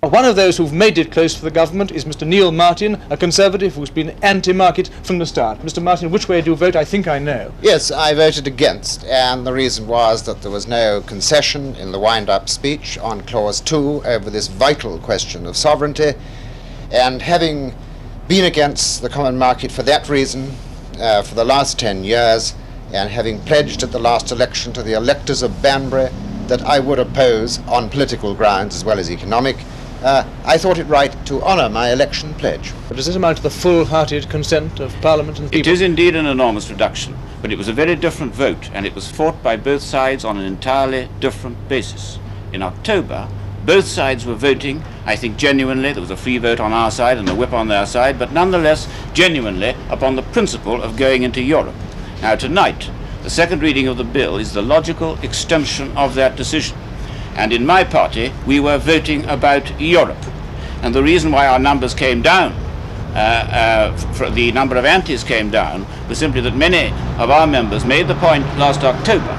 One of those who've made it close for the government is Mr. Neil Martin, a Conservative who's been anti-market from the start. Mr. Martin, which way do you vote? I think I know. Yes, I voted against, and the reason was that there was no concession in the wind-up speech on Clause 2 over this vital question of sovereignty, and having been against the common market for that reason for the last 10 years, and having pledged at the last election to the electors of Banbury that I would oppose on political grounds as well as economic, I thought it right to honour my election pledge. But does this amount to the full-hearted consent of Parliament and people? It is indeed an enormous reduction, but it was a very different vote, and it was fought by both sides on an entirely different basis. In October, both sides were voting, I think genuinely. There was a free vote on our side and a whip on their side, but nonetheless genuinely upon the principle of going into Europe. Now tonight, the second reading of the bill is the logical extension of that decision. And in my party, we were voting about Europe. And the reason why our numbers came down, the number of antis came down, was simply that many of our members made the point last October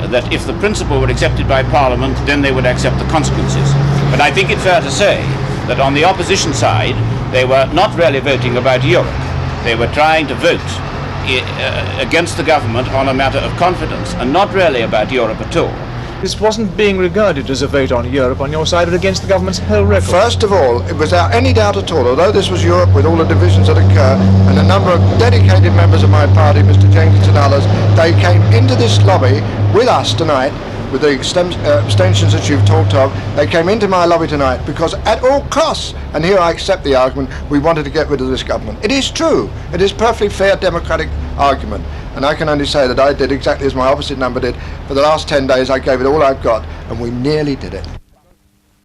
that if the principle were accepted by Parliament, then they would accept the consequences. But I think it's fair to say that on the opposition side, they were not really voting about Europe. They were trying to vote against the government on a matter of confidence, and not really about Europe at all. This wasn't being regarded as a vote on Europe on your side, but against the government's whole record. First of all, it was without any doubt at all, although this was Europe with all the divisions that occur, and a number of dedicated members of my party, Mr. Jenkins and others, they came into this lobby with us tonight, with the abstentions that you've talked of. They came into my lobby tonight because at all costs, and here I accept the argument, we wanted to get rid of this government. It is true. It is perfectly fair democratic argument. And I can only say that I did exactly as my opposite number did. For the last 10 days I gave it all I've got, and we nearly did it.